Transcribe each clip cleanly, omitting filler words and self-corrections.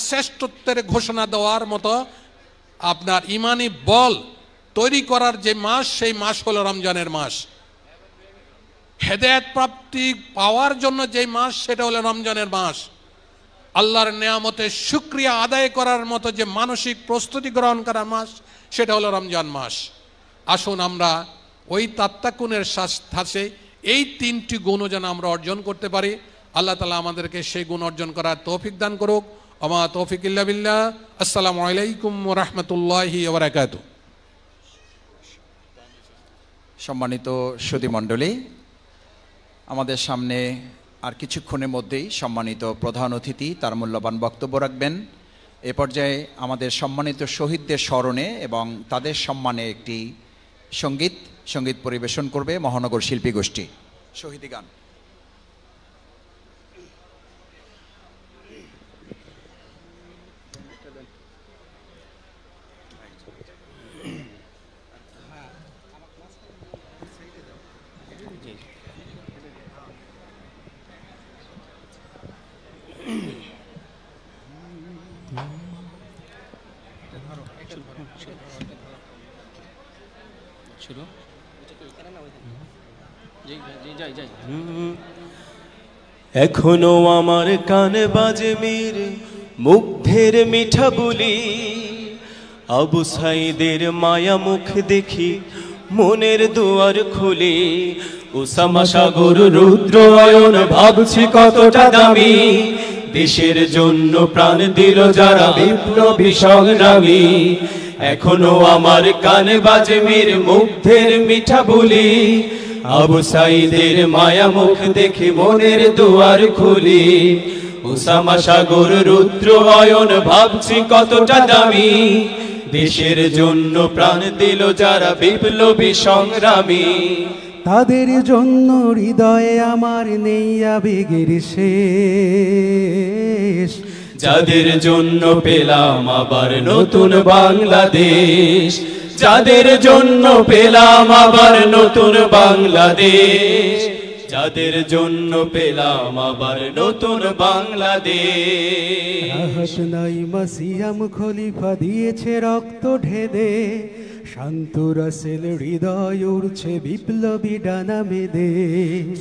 শ্রেষ্ঠত্বের ঘোষণা দেওয়ার মতো আপনার ইমানি বল তৈরি করার যে মাস, সেই মাস হলো রমজানের মাস। হেদায়েত প্রাপ্তি পাওয়ার জন্য যে মাস, সেটা হলো রমজানের মাস। আল্লাহর নেয়ামতের শুকরিয়া আদায় করার মতো যে মানসিক প্রস্তুতি গ্রহণ করার মাস, সেটা হলো রমজান মাস। আসুন আমরা ওই তাত্তাকুনের সাথে এই তিনটি গুণও যেন আমরা অর্জন করতে পারি। আল্লাহ তাআলা আমাদেরকে সেই গুণ অর্জন করার তৌফিক দান করুক। ওমা তৌফিক ইল্লা বিল্লাহ। আসসালামু আলাইকুম ওয়া রাহমাতুল্লাহি ওয়া বারাকাতুহু। সম্মানিত সুধী মণ্ডলী, আমাদের সামনে আর কিছুক্ষণের মধ্যেই সম্মানিত প্রধান অতিথি তার মূল্যবান বক্তব্য রাখবেন। এ পর্যায়ে আমাদের সম্মানিত শহীদদের স্মরণে এবং তাদের সম্মানে একটি সঙ্গীত পরিবেশন করবে মহানগর শিল্পী গোষ্ঠী। শহীদি গান। এখনো আমার কানে বাজে মীর মুগ্ধের মিঠা বলি, আবু সাইদের মায়া মুখ দেখি মনের দুয়ার খুলি। ওসামা সাগর রুদ্র অয়ন ভাবছি কতটা দামি, দেশের জন্য প্রাণ দিল যারা বিপ্লবী সংগ্রামী। এখনো আমার কানে বাজে মীর মুগ্ধের মিঠা বলি, আবু সাইদের মায়া মুখ দেখে মনের দুয়ার খুলি। ওসামা সাগর রুদ্র অয়ন ভাবছি কতটা দামি, দেশের জন্য প্রাণ দিল যারা বিপ্লবী সংগ্রামী। তাদের জন্য হৃদয়ে আমার নেই আবেগের শেষ, যাদের জন্য পেলাম আবার নতুন বাংলাদেশ, যাদের জন্য পেলাম আবার নতুন বাংলাদেশ, যাদের জন্য পেলাম আবার নতুন বাংলাদেশ। রাহত নাইমা সিয়াম খলিফা দিয়েছে রক্ত ঢেলে, শান্ত রাসেল হৃদয় উড়ছে বিপ্লবী ডানা মেদে।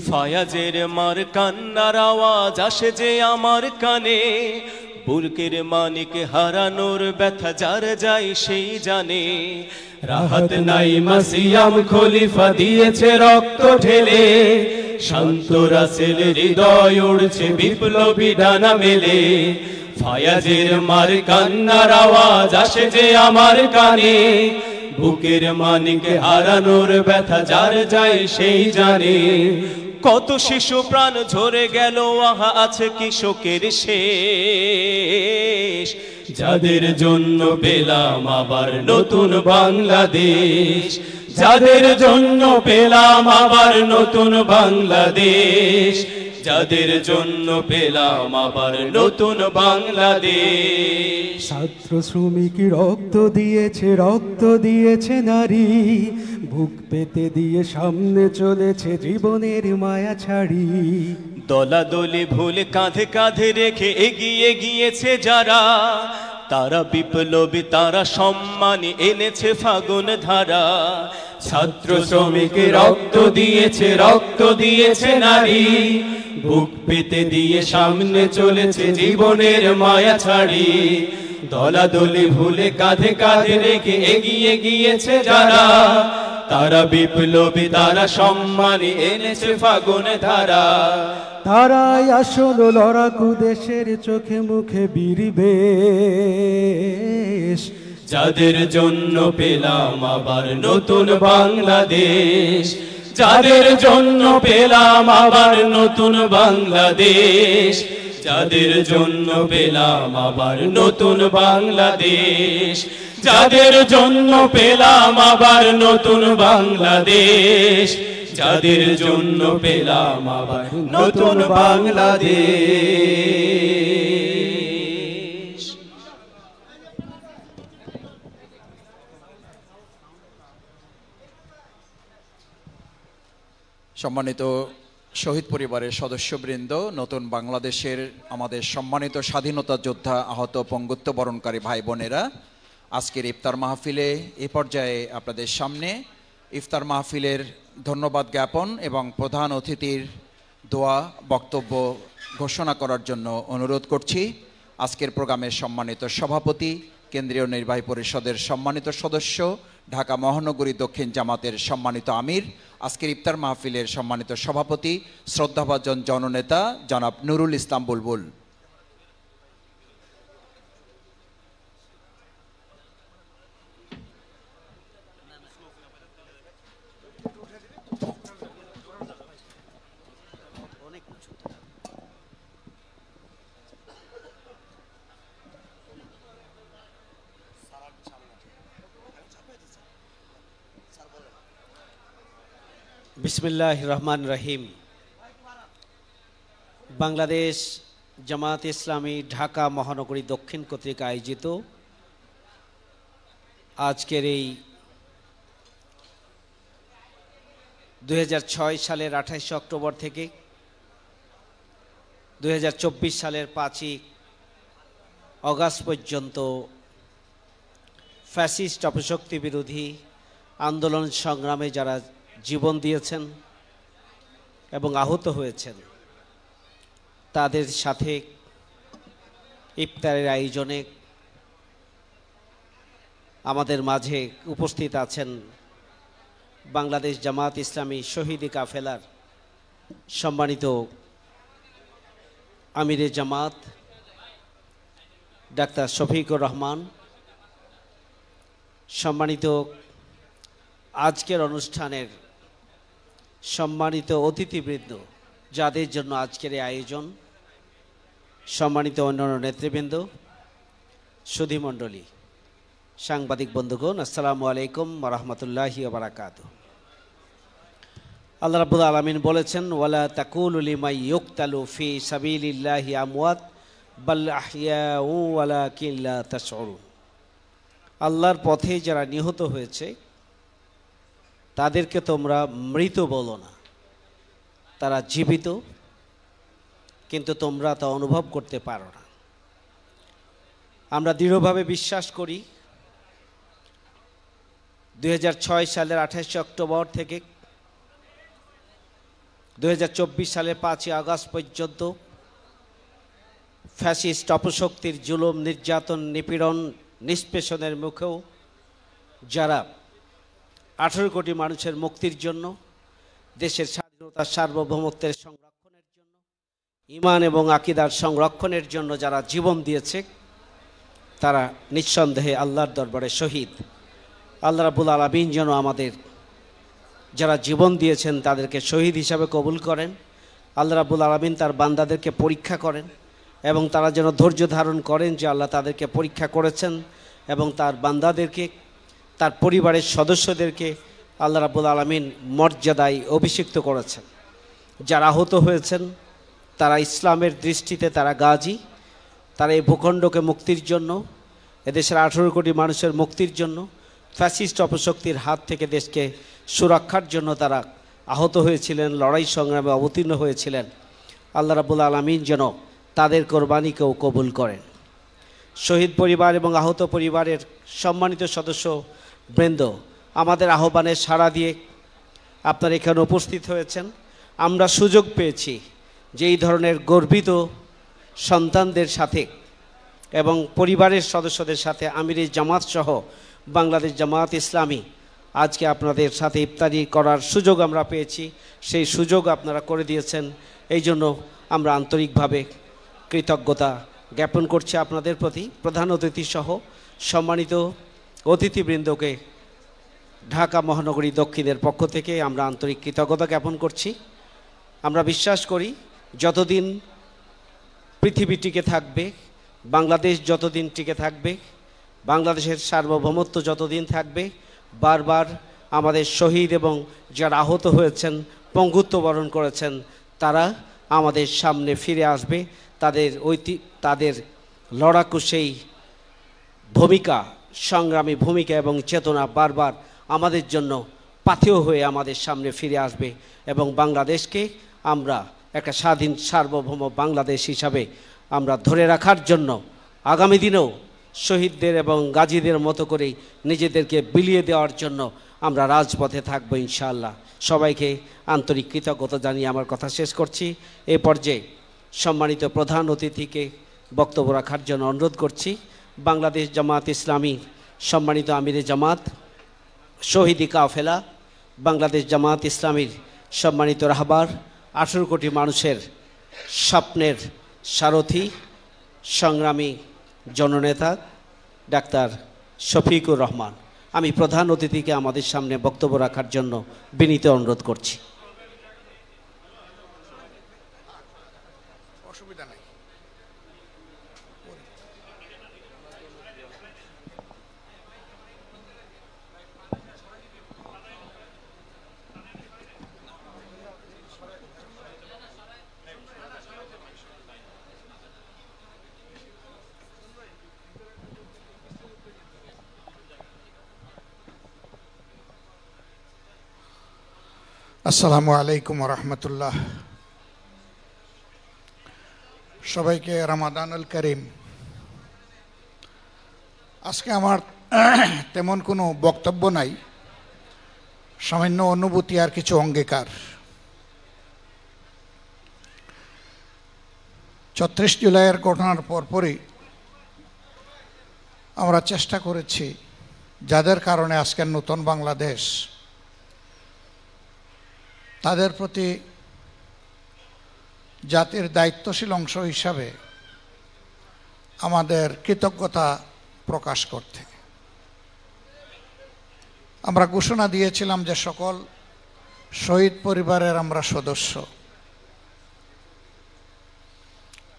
ফায়াজের মার কান্নার আওয়াজ আসে যে আমার কানে, বুরকের মানিক হারানোর ব্যথা যার যায় সেই জানে। রাহাত নাইমা সিয়াম খলিফা দিয়েছে রক্ত ঢেলে, শান্ত রাসেল হৃদয় উড়ছে বিপ্লবী ডানা মেলে। ফায়াজের মার কান্নার আওয়াজ আসে যে আমার কানে, বুকের মানিক হারানোর ব্যথা যার যায় সেই জানে। কত শিশু প্রাণ ঝরে গেল, আহা আছে কি শোকের শেষ, যাদের জন্য পেলাম আবার নতুন বাংলাদেশ, যাদের জন্য পেলাম আবার নতুন বাংলাদেশ, যাদের জন্য পেলাম আবার নতুন বাংলাদেশ। ছাত্র শ্রমিক রক্ত দিয়েছে নারী, বুক পেতে দিয়ে সামনে চলেছে জীবনের মায়া ছাড়ি। দলাদলি ভুল কাঁধে কাঁধে রেখে এগিয়ে গিয়েছে যারা, তারা বিপ্লবী তারা সম্মানী এনেছে ফাগুন ধারা। ছাত্র শ্রমিক রক্ত দিয়েছে নারী, বুক পেতে দিয়ে সামনে চলেছে জীবনের মায়া ছাড়ি। দলাদলি ভুলে কাঁধে কাঁধে রেখে এগিয়ে গিয়েছে যারা, তারা বিপ্লবী তারা সম্মানী এনেছে ফাগুন ধারা। তারাই আসল লড়াকু দেশের চোখে মুখে বিরিবেশ, যাদের জন্য পেলাম আবার নতুন বাংলাদেশ, যাদের জন্য পেলাম আবার নতুন বাংলাদেশ, যাদের জন্য পেলাম আবার নতুন বাংলাদেশ, যাদের জন্য পেলাম আবার নতুন বাংলাদেশ, যাদের জন্য পেলাম আবার নতুন বাংলাদেশ। সম্মানিত শহীদ পরিবারের সদস্যবৃন্দ, নতুন বাংলাদেশের আমাদের সম্মানিত স্বাধীনতা যোদ্ধা, আহত পঙ্গুত্ব বরণকারী ভাই বোনেরা, আজকের ইফতার মাহফিলে এ পর্যায়ে আপনাদের সামনে ইফতার মাহফিলের ধন্যবাদ জ্ঞাপন এবং প্রধান অতিথির দোয়া বক্তব্য ঘোষণা করার জন্য অনুরোধ করছি। আজকের প্রোগ্রামের সম্মানিত সভাপতি, কেন্দ্রীয় নির্বাহী পরিষদের সম্মানিত সদস্য, ঢাকা মহানগরী দক্ষিণ জামাতের সম্মানিত আমির, আজকের ইফতার মাহফিলের সম্মানিত সভাপতি, শ্রদ্ধাভাজন জননেতা জনাব নুরুল ইসলাম বুলবুল। বিসমিল্লাহির রহমান রহিম। বাংলাদেশ জামাত ইসলামী ঢাকা মহানগরী দক্ষিণ কর্তৃক আয়োজিত আজকের এই 2006 সালের 28 অক্টোবর থেকে 2024 সালের 5 অগাস্ট পর্যন্ত ফ্যাসিস্ট অপশক্তি বিরোধী আন্দোলন সংগ্রামে যারা জীবন দিয়েছেন এবং আহত হয়েছেন, তাদের সাথে ইফতারের আয়োজনে আমাদের মাঝে উপস্থিত আছেন বাংলাদেশ জামাত ইসলামী শহীদি কাফেলার সম্মানিত আমিরে জামাত ডাক্তার শফিকুর রহমান, সম্মানিত আজকের অনুষ্ঠানের সম্মানিত অতিথিবৃন্দ, যাদের জন্য আজকের এই আয়োজন, সম্মানিত অন্যান্য নেতৃবৃন্দ, সুধীমণ্ডলী, সাংবাদিক বন্ধুগণ, আসসালামু আলাইকুম ওয়া রাহমাতুল্লাহি ওয়া বারাকাতুহু। আল্লাহ রাব্বুল আলামিন বলেছেন, ওয়ালা তাকুলু লিমান ইউকতালু ফি সাবিলিল্লাহি আমওয়াত বাল আহইয়াউ ওয়ালাকিন লা তাশউরুন। আল্লাহর পথে যারা নিহত হয়েছে তাদেরকে তোমরা মৃত বলো না, তারা জীবিত, কিন্তু তোমরা তা অনুভব করতে পারো না। আমরা দৃঢ়ভাবে বিশ্বাস করি 2006 সালের 28 অক্টোবর থেকে 2024 সালের 5 আগস্ট পর্যন্ত ফ্যাসিস্ট অপশক্তির জুলুম, নির্যাতন, নিপীড়ন, নিষ্পেষণের মুখেও যারা 18 কোটি মানুষের মুক্তির জন্য, দেশের স্বাধীনতা সার্বভৌমত্বের সংরক্ষণের জন্য, ঈমান এবং আকীদার সংরক্ষণের জন্য যারা জীবন দিয়েছে, তারা নিঃসন্দেহে আল্লাহর দরবারে শহীদ। আল্লাহ রাব্বুল আলামিন যেন আমাদের যারা জীবন দিয়েছেন তাদেরকে শহীদ হিসাবে কবুল করেন। আল্লাহ রাব্বুল আলামিন তার বান্দাদেরকে পরীক্ষা করেন এবং তারা যেন ধৈর্য ধারণ করেন যে আল্লাহ তাদেরকে পরীক্ষা করেছেন এবং তার বান্দাদেরকে, তার পরিবারের সদস্যদেরকে আল্লাহ রাব্বুল আলামিন মর্যাদায় অভিষিক্ত করেছেন। যারা আহত হয়েছেন তারা ইসলামের দৃষ্টিতে তারা গাজী, তারা এই ভূখণ্ডকে মুক্তির জন্য, এদেশের 18 কোটি মানুষের মুক্তির জন্য, ফ্যাসিস্ট অপশক্তির হাত থেকে দেশকে সুরক্ষার জন্য তারা আহত হয়েছিলেন, লড়াই সংগ্রামে অবতীর্ণ হয়েছিলেন। আল্লাহ রাব্বুল আলামিন যেন তাদের কোরবানিকেও কবুল করেন। শহীদ পরিবার এবং আহত পরিবারের সম্মানিত সদস্য বৃন্দ, আমাদের আহ্বানে সাড়া দিয়ে আপনারা এখানে উপস্থিত হয়েছেন। আমরা সুযোগ পেয়েছি যে এই ধরনের গর্বিত সন্তানদের সাথে এবং পরিবারের সদস্যদের সাথে আমিরে জামাত সহ বাংলাদেশ জামাত ইসলামী আজকে আপনাদের সাথে ইফতারি করার সুযোগ আমরা পেয়েছি। সেই সুযোগ আপনারা করে দিয়েছেন, এই জন্য আমরা আন্তরিকভাবে কৃতজ্ঞতা জ্ঞাপন করছি আপনাদের প্রতি। প্রধান অতিথি সহ সম্মানিত অতিথিবৃন্দকে ঢাকা মহানগরী দক্ষিণের পক্ষ থেকে আমরা আন্তরিক কৃতজ্ঞতা জ্ঞাপন করছি। আমরা বিশ্বাস করি যতদিন পৃথিবী টিকে থাকবে, বাংলাদেশ যতদিন টিকে থাকবে, বাংলাদেশের সার্বভৌমত্ব যতদিন থাকবে, বারবার আমাদের শহীদ এবং যারা আহত হয়েছেন, পঙ্গুত্ব বরণ করেছেন, তারা আমাদের সামনে ফিরে আসবে। তাদের লড়াকু সেই ভূমিকা, সংগ্রামী ভূমিকা এবং চেতনা বারবার আমাদের জন্য পাথেয় হয়ে আমাদের সামনে ফিরে আসবে এবং বাংলাদেশকে আমরা একটা স্বাধীন সার্বভৌম বাংলাদেশ হিসাবে আমরা ধরে রাখার জন্য আগামী দিনেও শহীদদের এবং গাজীদের মতো করেই নিজেদেরকে বিলিয়ে দেওয়ার জন্য আমরা রাজপথে থাকবো ইনশাআল্লাহ। সবাইকে আন্তরিক কৃতজ্ঞতা জানিয়ে আমার কথা শেষ করছি। এ পর্যায়ে সম্মানিত প্রধান অতিথিকে বক্তব্য রাখার জন্য অনুরোধ করছি। বাংলাদেশ জামাত ইসলামী সম্মানিত আমিরে জামাত, শহীদি কাফেলা, বাংলাদেশ জামাত ইসলামীর সম্মানিত রাহবার, 18 কোটি মানুষের স্বপ্নের সারথি, সংগ্রামী জননেতা ডাক্তার শফিকুর রহমান, আমি প্রধান অতিথিকে আমাদের সামনে বক্তব্য রাখার জন্য বিনীত অনুরোধ করছি। আসসালামু আলাইকুম রহমতুল্লাহ। সবাইকে রমাদানুল করিম। আজকে আমার তেমন কোনো বক্তব্য নাই, সামান্য অনুভূতি আর কিছু অঙ্গীকার। ৩৬ জুলাইয়ের ঘটনার পরপরই আমরা চেষ্টা করেছি যাদের কারণে আজকের নতুন বাংলাদেশ, তাদের প্রতি জাতির দায়িত্বশীল অংশ হিসাবে আমাদের কৃতজ্ঞতা প্রকাশ করতে। আমরা ঘোষণা দিয়েছিলাম যে সকল শহীদ পরিবারের আমরা সদস্য।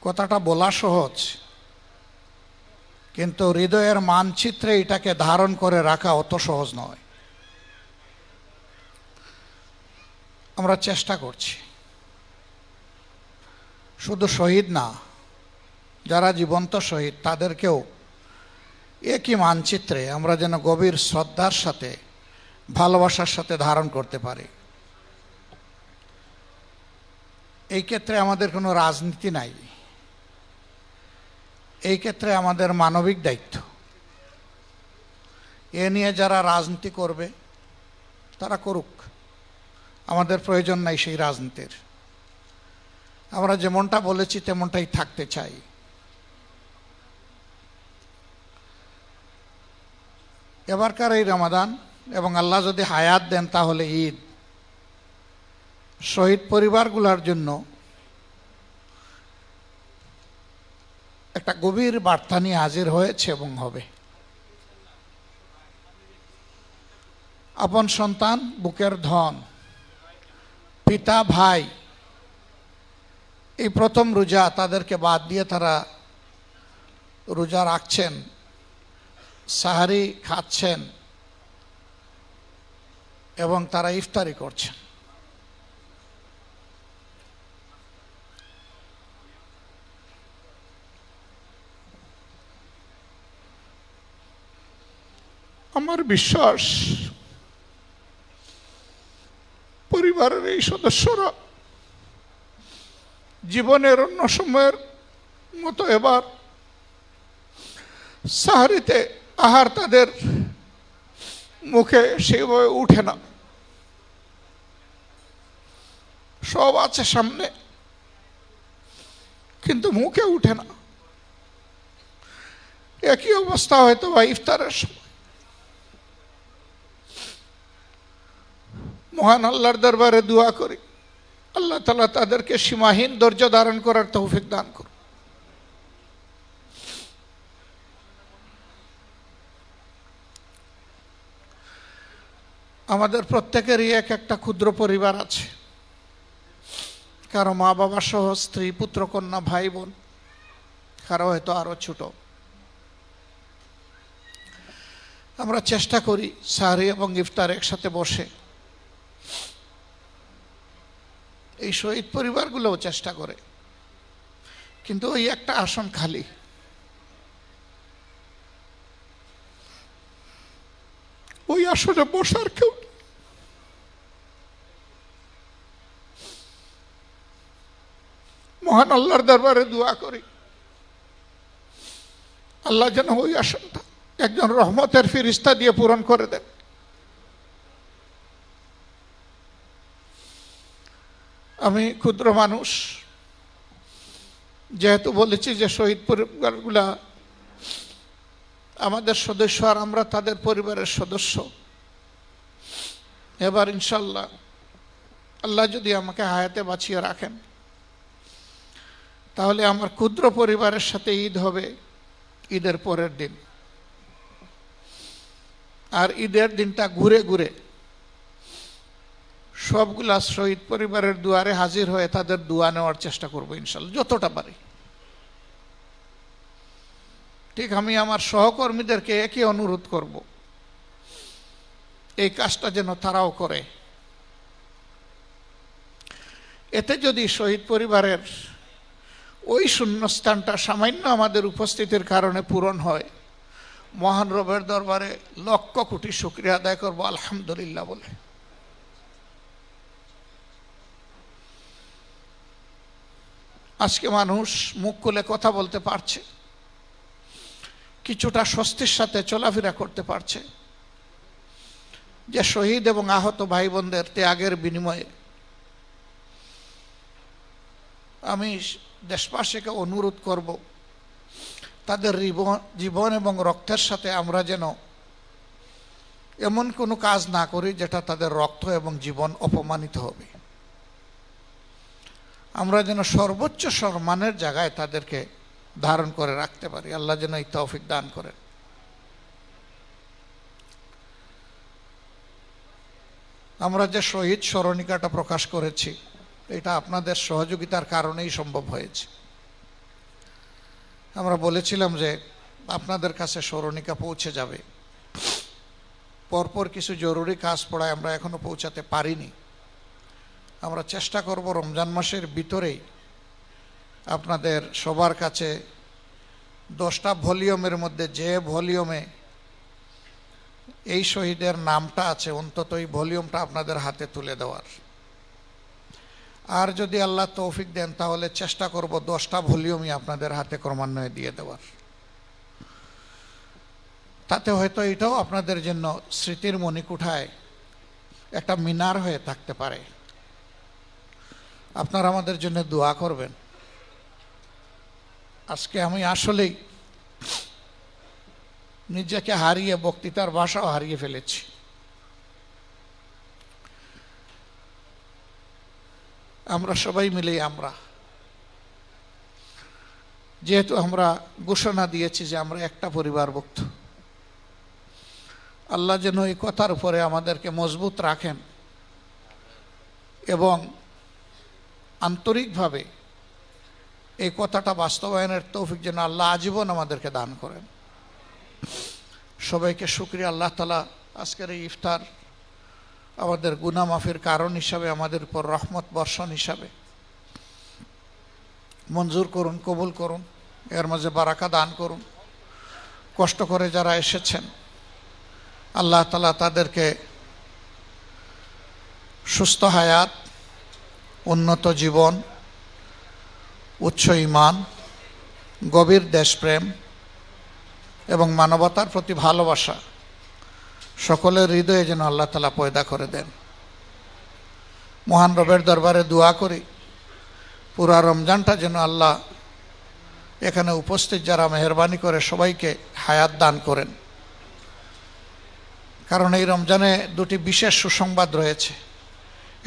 কথাটা বলা সহজ, কিন্তু হৃদয়ের মানচিত্রে এটাকে ধারণ করে রাখা অত সহজ নয়। আমরা চেষ্টা করছি শুধু শহীদ না, যারা জীবন্ত শহীদ তাদেরকেও একই মানচিত্রে আমরা যেন গভীর শ্রদ্ধার সাথে, ভালোবাসার সাথে ধারণ করতে পারি। এই ক্ষেত্রে আমাদের কোনো রাজনীতি নাই, এই ক্ষেত্রে আমাদের মানবিক দায়িত্ব। এ নিয়ে যারা রাজনীতি করবে তারা করুক, আমাদের প্রয়োজন নাই সেই রাজনীতির। আমরা যেমনটা বলেছি তেমনটাই থাকতে চাই। এবারকার এই রমাদান এবং আল্লাহ যদি হায়াত দেন তাহলে ঈদ শহীদ পরিবারগুলোর জন্য একটা গভীর বার্তা নিয়ে হাজির হয়েছে এবং হবে। আপন সন্তান, বুকের ধন, পিতা, ভাই, এই প্রথম রোজা, তাদেরকে বাদ দিয়ে তারা রোজা রাখছেন, সাহারি খাচ্ছেন এবং তারা ইফতারি করছেন। আমার বিশ্বাস পরিবারের এই সদস্যরা জীবনের অন্য সময়ের মতো এবার সাহারিতে আহার তাদের মুখে সেইভাবে উঠে না। সব আছে সামনে কিন্তু মুখে উঠে না। একই অবস্থা হয়তো বা ইফতারের সময়। মহান আল্লাহর দরবারে দোয়া করি আল্লাহ তাআলা তাদেরকে সীমাহীন ধৈর্য ধারণ করার তৌফিক দান করুন। আমাদের প্রত্যেকেরই এক একটা ক্ষুদ্র পরিবার আছে, কারো মা বাবা সহ স্ত্রী, পুত্র, কন্যা, ভাই বোন, কারো হয়তো আরো ছোট। আমরা চেষ্টা করি সাহরি এবং ইফতার একসাথে বসে। এই শহীদ পরিবারগুলোও চেষ্টা করে, কিন্তু ওই একটা আসন খালি। ওই আসনে বসার কেউ। মহান আল্লাহর দরবারে দোয়া করি আল্লাহ যেন ওই আশাটা একজন রহমতের ফিরিস্তা দিয়ে পূরণ করে দেন। আমি ক্ষুদ্র মানুষ, যেহেতু বলেছি যে শহীদ পরিবারগুলা আমাদের সদস্য আর আমরা তাদের পরিবারের সদস্য, এবার ইনশাল্লাহ আল্লাহ যদি আমাকে হায়াতে বাঁচিয়ে রাখেন তাহলে আমার ক্ষুদ্র পরিবারের সাথে ঈদ হবে ঈদের পরের দিন। আর ঈদের দিনটা ঘুরে ঘুরে সবগুলা শহীদ পরিবারের দুয়ারে হাজির হয়ে তাদের দোয়া নেওয়ার চেষ্টা করবো ইনশাল্লাহ, যতটা পারি। ঠিক আমি আমার সহকর্মীদেরকে একই অনুরোধ করব, এই কাজটা যেন তারাও করে। এতে যদি শহীদ পরিবারের ওই শূন্যস্থানটা সামান্য আমাদের উপস্থিতির কারণে পূরণ হয়, মহান রবের দরবারে লক্ষ কোটি শুকরিয়া আদায় করবো আলহামদুলিল্লাহ বলে। আজকে মানুষ মুখ খুলে কথা বলতে পারছে, কিছুটা স্বস্তির সাথে চলাফেরা করতে পারছে, যে শহীদ এবং আহত ভাই বোনদের ত্যাগের বিনিময়ে। আমি দেশবাসীকে অনুরোধ করব, তাদের জীবন এবং রক্তের সাথে আমরা যেন এমন কোনো কাজ না করি যেটা তাদের রক্ত এবং জীবন অপমানিত হবে। আমরা যেন সর্বোচ্চ সম্মানের জায়গায় তাদেরকে ধারণ করে রাখতে পারি। আল্লাহ যেন এই তৌফিক দান করেন। আমরা যে শহীদ স্মরণিকাটা প্রকাশ করেছি, এটা আপনাদের সহযোগিতার কারণেই সম্ভব হয়েছে। আমরা বলেছিলাম যে আপনাদের কাছে স্মরণিকা পৌঁছে যাবে, পরপর কিছু জরুরি কাজ পড়ায় আমরা এখনো পৌঁছাতে পারিনি। আমরা চেষ্টা করব রমজান মাসের ভিতরেই আপনাদের সবার কাছে 10টা ভলিউমের মধ্যে যে ভলিউমে এই শহীদের নামটা আছে অন্তত এই ভলিউমটা আপনাদের হাতে তুলে দেওয়ার। আর যদি আল্লাহ তৌফিক দেন তাহলে চেষ্টা করব 10টা ভলিউমই আপনাদের হাতে ক্রমান্বয়ে দিয়ে দেওয়ার। তাতে হয়তো এটাও আপনাদের জন্য স্মৃতির মণিকুঠায় একটা মিনার হয়ে থাকতে পারে। আপনারা আমাদের জন্য দোয়া করবেন। আজকে আমি আসলেই নিজেকে হারিয়ে বক্তৃতার ভাষাও হারিয়ে ফেলেছি। আমরা সবাই মিলে যেহেতু আমরা ঘোষণা দিয়েছি যে আমরা একটা পরিবারভুক্ত, আল্লাহ যেন এই কথার উপরে আমাদেরকে মজবুত রাখেন এবং আন্তরিকভাবে এই কথাটা বাস্তবায়নের তৌফিক যেন আল্লাহ আজীবন আমাদেরকে দান করেন। সবাইকে শুকরিয়া। আল্লাহ তাআলা আজকের এই ইফতার আমাদের গুনাহ মাফের কারণ হিসাবে, আমাদের উপর রহমত বর্ষণ হিসাবে মঞ্জুর করুন, কবুল করুন, এর মাঝে বারাকা দান করুন। কষ্ট করে যারা এসেছেন আল্লাহ তাআলা তাদেরকে সুস্থ হায়াত, উন্নত জীবন, উচ্চ ঈমান, গভীর দেশপ্রেম এবং মানবতার প্রতি ভালোবাসা সকলের হৃদয়ে যেন আল্লাহ তাআলা পয়দা করে দেন। মহান রবের দরবারে দোয়া করি পুরা রমজানটা যেন আল্লাহ এখানে উপস্থিত যারা মেহরবানি করে সবাইকে হায়াত দান করেন। কারণ এই রমজানে দুটি বিশেষ সুসংবাদ রয়েছে।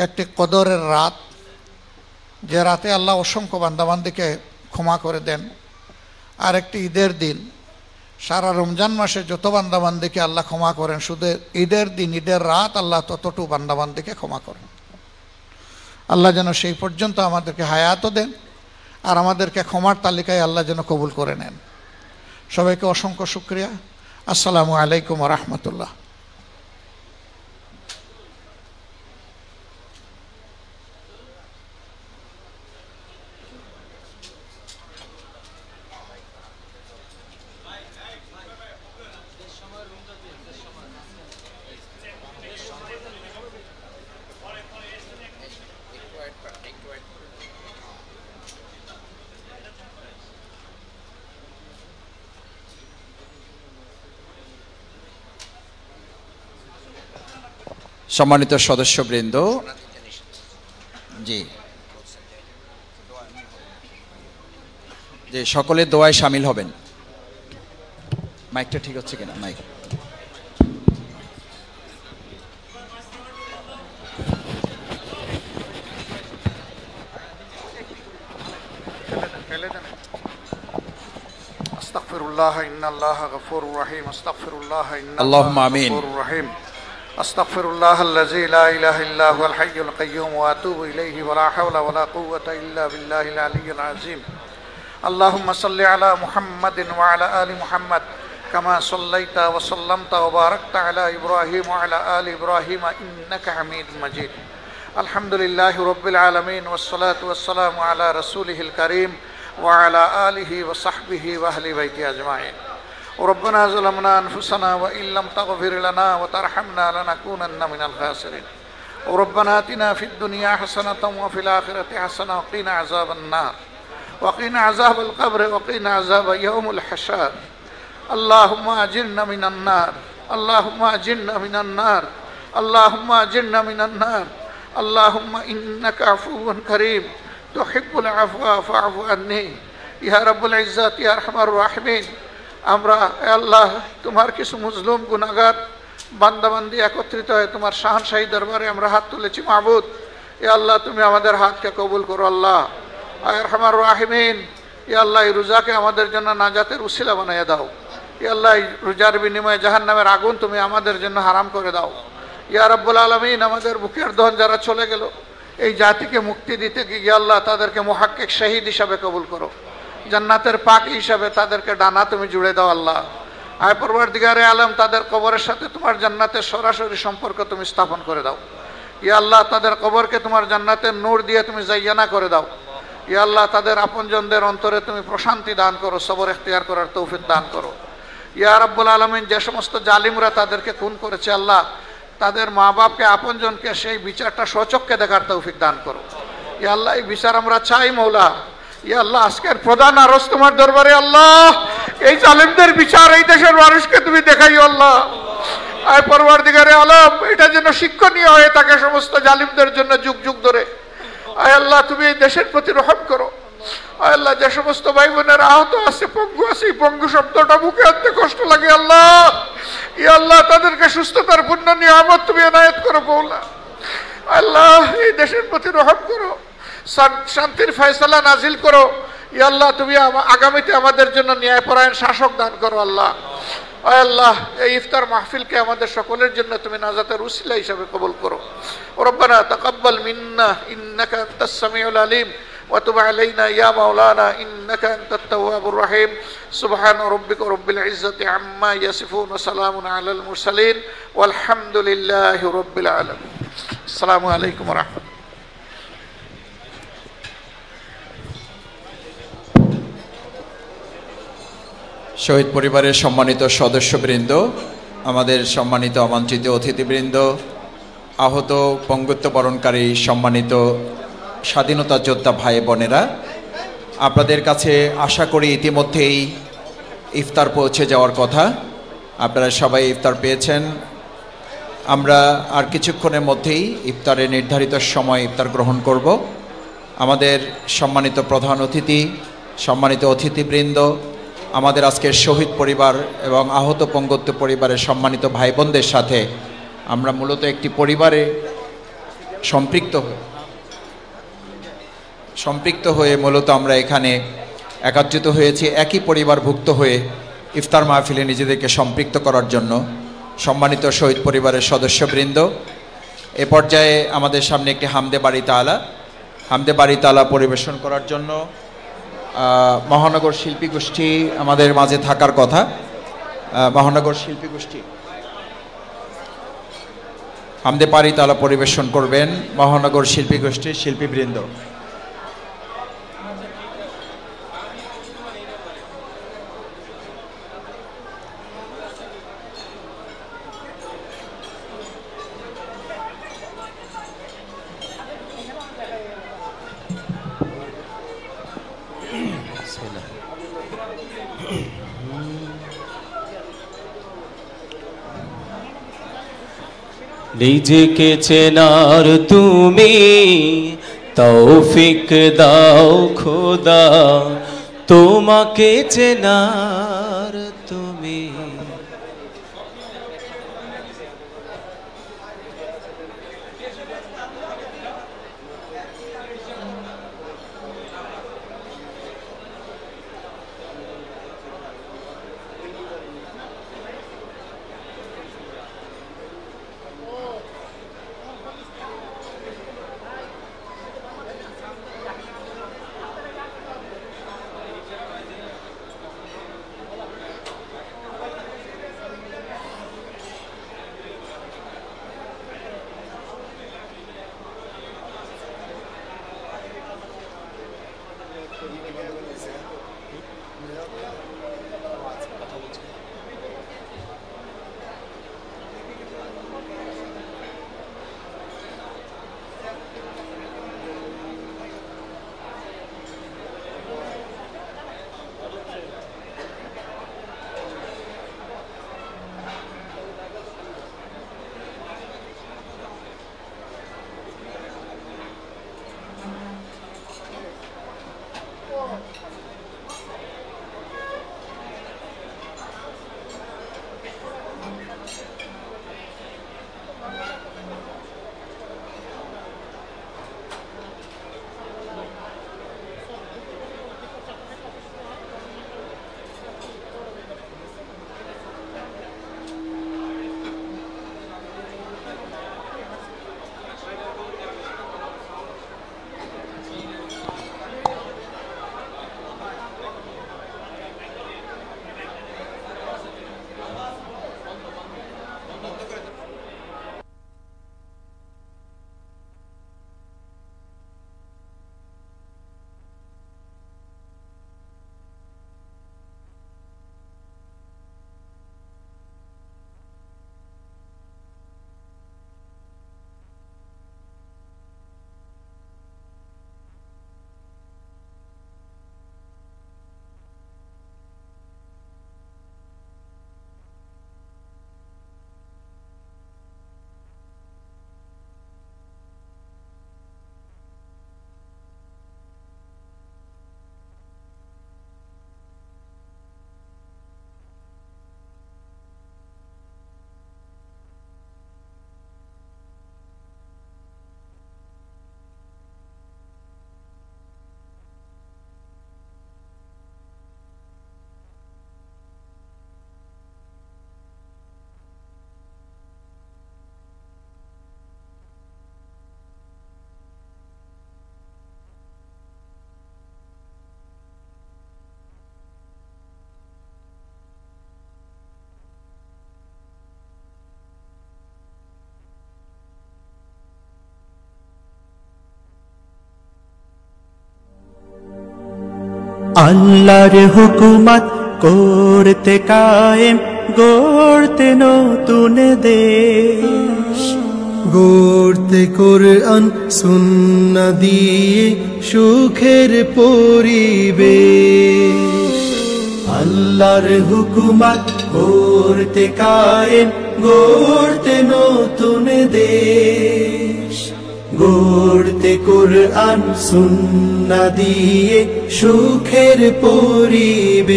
একটি কদরের রাত, যে রাতে আল্লাহ অসংখ্য বান্দাবান্দিকে ক্ষমা করে দেন, আর একটি ঈদের দিন। সারা রমজান মাসে যত বান্দাবান্দিকে আল্লাহ ক্ষমা করেন, শুধু ঈদের দিন, ঈদের রাত আল্লাহ ততটুকু বান্দাবান্দিকে ক্ষমা করেন। আল্লাহ যেন সেই পর্যন্ত আমাদেরকে হায়াতও দেন আর আমাদেরকে ক্ষমার তালিকায় আল্লাহ যেন কবুল করে নেন। সবাইকে অসংখ্য শুকরিয়া। আসসালামু আলাইকুম ওয়া রাহমাতুল্লাহ। সম্মানিত সদস্যবৃন্দ, জি যে সকলে দোয়ায় শামিল হবেন। মাইকটা ঠিক হচ্ছে কিনা? মাইক আস্তাগফিরুল্লাহ ইন্নাল্লাহা গফুরুর রহিম আস্তাগফিরুল্লাহ আল্লাহুম্মা ইন্নাল্লাহা আমিন। গফুরুর রহিম আস্তাগফিরুল্লাহ আল্লাযী লা ইলাহা ইল্লা হুয়াল হাইয়ুল কাইয়্যুম ওয়া আতুবু ইলাইহি ওয়া লা হাওলা ওয়া লা কুওয়াতা ইল্লা বিল্লাহিল আলিয়্যিল আযীম। আল্লাহুম্মা সাল্লি আলা মুহাম্মাদিন ওয়া আলা আলি মুহাম্মাদ কামা সাল্লাইতা ওয়া সাল্লামতা ওয়া বারাকতা আলা ইব্রাহিম ওয়া আলা আলি ইব্রাহিম ইন্নাকা হামিদুম মাজিদ। আলহামদুলিল্লাহি রাব্বিল আলামিন ওয়াস সালাতু ওয়াস সালামু আলা রাসূলিহিল কারীম ওয়া আলা আলিহি ওয়া সাহবিহি ওয়া আহলি বাইতি আজমাইন। ربنا ظلمنا أنفسنا وإن لم تغفر لنا وترحمنا لنكونن من الخاسرين. ربنا آتنا في الدنيا حسنة وفي الآخرة حسنة وقنا عذاب النار وقنا عذاب القبر وقنا عذاب يوم الحشر. اللهم أجرنا من النار، اللهم أجرنا من النار، اللهم أجرنا من النار. اللهم إنك عفو كريم تحب العفو فاعف عني يا رب العزة يا أرحم الراحمين। আমরা আল্লাহ তোমার কিছু মুজলুম গুনাহগার বান্দাবান্দি একত্রিত হয়ে তোমার শাহনশাহী দরবারে আমরা হাত তুলেছি মাবুদ। এ আল্লাহ তুমি আমাদের হাতকে কবুল করো আল্লাহ। আয় আরহামার রাহিমিন, এ আল্লাহ এই রোজাকে আমাদের জন্য নাজাতের উসিলা বানিয়ে দাও। এ আল্লাহ এই রোজার বিনিময়ে জাহান্নামের আগুন তুমি আমাদের জন্য হারাম করে দাও। ইয়া রাব্বুল আলামিন, আমাদের বুকের দহন যারা চলে গেল এই জাতিকে মুক্তি দিতে গিয়ে আল্লাহ তাদেরকে মুহাক্কিক শহীদ হিসাবে কবুল করো। জান্নাতের পাক হিসাবে তাদেরকে ডানা তুমি জুড়ে দাও আল্লাহ। আয় পরওয়ারদিগারে আলম, তাদের কবরের সাথে তোমার জান্নাতের সরাসরি সম্পর্ক তুমি স্থাপন করে দাও। ইয়া আল্লাহ তাদের কবরকে তোমার জান্নাতের নূর দিয়ে তুমি জাইয়ানা করে দাও। ইয়া আল্লাহ তাদের আপনজনদের অন্তরে তুমি প্রশান্তি দান করো, সবর এখতিয়ার করার তৌফিক দান করো। ইয়া রাব্বুল আলামিন, যে সমস্ত জালিমরা তাদেরকে খুন করেছে আল্লাহ, তাদের মা বাপকে আপনজনকে সেই বিচারটা স্বচক্ষে দেখার তৌফিক দান করো। ইয়া আল্লাহ এই বিচার আমরা চাই মৌলা। ইয়া আল্লাহ আজকের প্রধান আরজ তোমার দরবারে আল্লাহ, এই জালিমদের বিচার এই দেশের মানুষকে তুমি দেখাইও আল্লাহ। আয় পরওয়ারদিগারে আলম, এটা যেন শিক্ষণীয় হয়ে থাকে সমস্ত জালিমদের জন্য যুগ যুগ ধরে। আয় আল্লাহ তুমি এই দেশের প্রতি রহম করো। আয় আল্লাহ যে সমস্ত ভাই বোনের আহত আছে, পঙ্গু আছে, এই পঙ্গু শব্দটা মুখে আনতে কষ্ট লাগে আল্লাহ। ইয়া আল্লাহ তাদেরকে সুস্থতার পূর্ণ নিয়ামত তুমি এনায়েত করো মৌলা। আল্লাহ এই দেশের প্রতি রহম করো, শান্তির ফয়সালা নাজিল করো। ইয়া আল্লাহ তুমি আগামীতে আমাদের জন্য ন্যায়পরায়ণ শাসক দান করো আল্লাহ। আয় আল্লাহ এই ইফতার মাহফিলকে আমাদের সকলের জন্য তুমি নাজাতের উসিলা হিসাবে কবুল করো। রব্বানা তাকাব্বাল মিন্না ইন্নাকা আনতাস সামিউল আলিম ওয়া তুব আলাইনা ইয়া মাওলানা ইন্নাকা আনতাত তাওয়াবুর রহিম। সুবহানা রাব্বিকা রাব্বিল ইজ্জাতি আম্মা ইয়াসিফুন ওয়া সালামুন আলাল মুরসালিন ওয়াল হামদুলিল্লাহি রাব্বিল আলামিন। আসসালামু আলাইকুম ওয়া রাহমাতুল্লাহ। শহীদ পরিবারের সম্মানিত সদস্যবৃন্দ, আমাদের সম্মানিত আমন্ত্রিত অতিথিবৃন্দ, আহত পঙ্গুত্ব বরণকারী সম্মানিত স্বাধীনতা যোদ্ধা ভাই বোনেরা, আপনাদের কাছে আশা করি ইতিমধ্যেই ইফতার পৌঁছে যাওয়ার কথা। আপনারা সবাই ইফতার পেয়েছেন। আমরা আর কিছুক্ষণের মধ্যেই ইফতারের নির্ধারিত সময় ইফতার গ্রহণ করব। আমাদের সম্মানিত প্রধান অতিথি, সম্মানিত অতিথিবৃন্দ, আমাদের আজকের শহীদ পরিবার এবং আহত পঙ্গুত্ব পরিবারের সম্মানিত ভাই বোনদের সাথে আমরা মূলত একটি পরিবারে সম্পৃক্ত হয়ে মূলত আমরা এখানে একত্রিত হয়েছি, একই পরিবারভুক্ত হয়ে ইফতার মাহফিলে নিজেদেরকে সম্পৃক্ত করার জন্য। সম্মানিত শহীদ পরিবারের সদস্যবৃন্দ, এ পর্যায়ে আমাদের সামনে একটি হামদে বাড়ি তালা পরিবেশন করার জন্য মহানগর শিল্পী গোষ্ঠী আমাদের মাঝে থাকার কথা। মহানগর শিল্পী গোষ্ঠী হামদে বাড়ি তালা পরিবেশন করবেন মহানগর শিল্পী গোষ্ঠীর শিল্পীবৃন্দ। নিজেকে চেনার তুমি তৌফিক দাও খোদা, তোমাকে চেনার তুমি। আল্লাহর হুকুমত করতে কায়েম, গড়তে নতুন দেশ, গড়তে কোরআন সুন্নাহ দিয়ে সুখের পরিবেশ। আল্লাহর হুকুমত করতে কায়েম, গড়তে নতুন দেশ, গড়তে কোরআন সুন্নাহ দিয়ে সুখের পরিবেশ।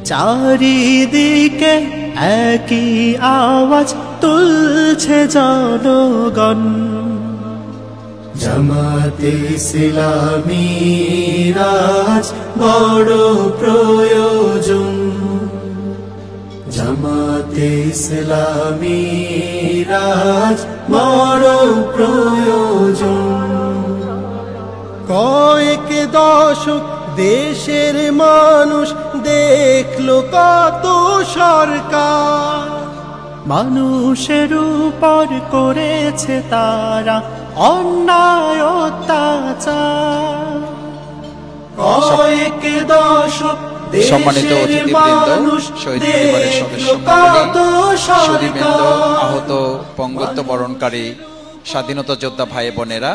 চারিদিকে একই আওয়াজ তুলছে জনগণ, জামাতে ইসলামী রাজ বড় প্রয়োজন, জামাতে ইসলামী রাজ বড় প্রয়োজন। কয়েক দশক দেশের মানুষ দেখলো কত সরকার, মানুষের উপর করেছে তারা অন্যায় অত্যাচার। কয়েক দশক সম্মানিত অতিথিবৃন্দ, শহীদ পরিবারের সদস্যবৃন্দ, আহত পঙ্গুত্ব বরণকারী স্বাধীনতা যোদ্ধা ভাই বোনেরা,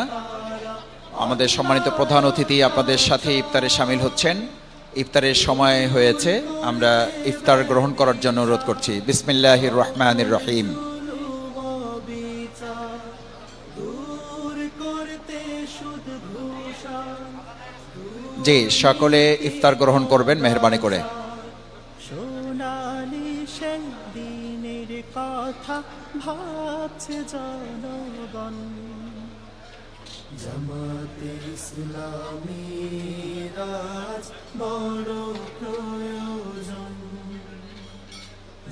আমাদের সম্মানিত প্রধান অতিথি আপনাদের সাথে ইফতারে শামিল হচ্ছেন। ইফতারের সময় হয়েছে, আমরা ইফতার গ্রহণ করার জন্য অনুরোধ করছি। বিসমিল্লাহির রহমানির রহিম। জি, সকলে ইফতার গ্রহণ করবেন মেহেরবানি করে। সোনালি সেই দিনের কথা ভাবছে জনগণ, জামাতে ইসলামী রাজ বড় প্রয়োজন,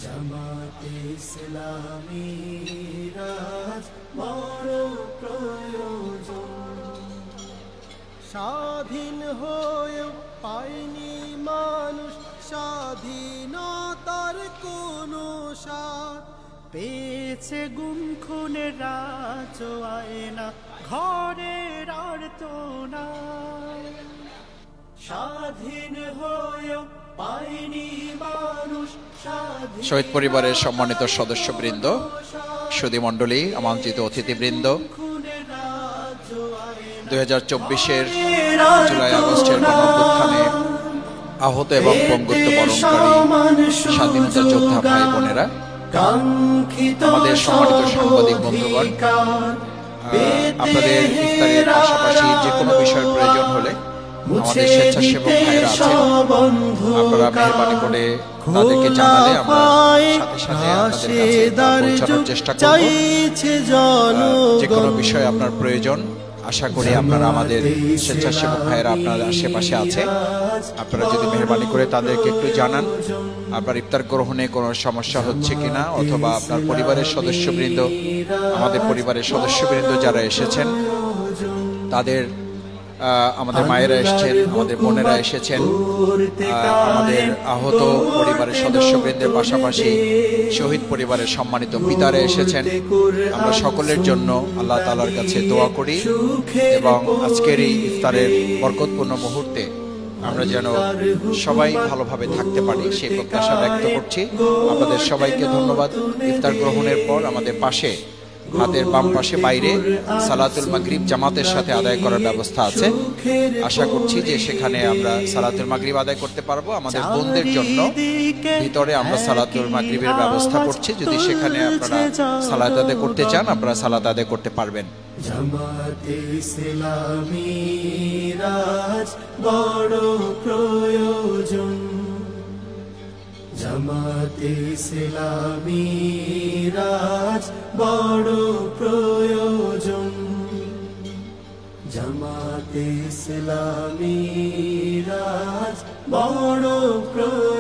জামাতে ইসলামী রাজ বড় প্রয়োজন। স্বাধীন হয়েও পায়নি মানুষ স্বাধীনতার কোনো স্বাদ, পেয়েছে গুম খুনের রাজ আয়না ঘরের আর্তনা। স্বাধীন হয়েও পায়নি মানুষ শহীদ পরিবারের সম্মানিত সদস্যবৃন্দ, সুধীমণ্ডলী, আমন্ত্রিত অতিথিবৃন্দ, 2024-এর জুলাই আগস্টের গণঅভ্যুত্থানে আহত এবং পঙ্গুত্ব বরণকারী স্বাধীনতা যোদ্ধা ভাই বোনেরা, আমাদের সম্মানিত সাংবাদিক বন্ধুগণ, আপনাদের ইফতারের পাশাপাশি যে কোনো বিষয়ের প্রয়োজন হলে আমাদের স্বেচ্ছাসেবক ভাইয়েরা আছেন, আপনারা মেহেরবানি করে তাদেরকে জানালে আমরা সাথে সাথে আপনাদের কাছে পৌঁছানোর চেষ্টা করব। যে কোনো বিষয়ে আপনার প্রয়োজন, আশা করি আপনারা আমাদের স্বেচ্ছাসেবক ভাইয়েরা আপনার আশেপাশে আছে। আপনারা যদি মেহেরবানি করে তাদেরকে একটু জানান আপনার ইফতার গ্রহণে কোনো সমস্যা হচ্ছে কিনা, অথবা আপনার পরিবারের সদস্যবৃন্দ, আমাদের পরিবারের সদস্যবৃন্দ যারা এসেছেন তাদের, আমাদের মায়েরা এসেছেন, আমাদের বোনেরা এসেছেন, আমাদের আহত পরিবারের সদস্যবৃন্দের পাশাপাশি শহীদ পরিবারের সম্মানিত পিতারা এসেছেন। আমরা সকলের জন্য আল্লাহ তাআলার কাছে দোয়া করি এবং আজকের এই ইফতারের বরকতপূর্ণ মুহূর্তে আমরা যেন সবাই ভালোভাবে থাকতে পারি সেই প্রত্যাশা ব্যক্ত করছি। আপনাদের সবাইকে ধন্যবাদ। ইফতার গ্রহণের পর আমাদের পাশে, হাতের বাম পাশে বাইরে সালাতুল মাগরিব জামাতের সাথে আদায় করার ব্যবস্থা আছে। আশা করছি যে সেখানে আমরা সালাতুল মাগরিব আদায় করতে পারবো। আমাদের বোনদের জন্য ভিতরে আমরা সালাতুল মাগরিবের ব্যবস্থা করছি, যদি সেখানে আপনারা সালাত আদায় করতে চান আপনারা সালাত আদায় করতে পারবেন। জামাতে ইসলামী রাজ বড় প্রয়োজন, জামাতে ইসলামী রাজ বড় প্রয়োজন, জামাতে ইসলামী রাজ বড় প্রয়োজন।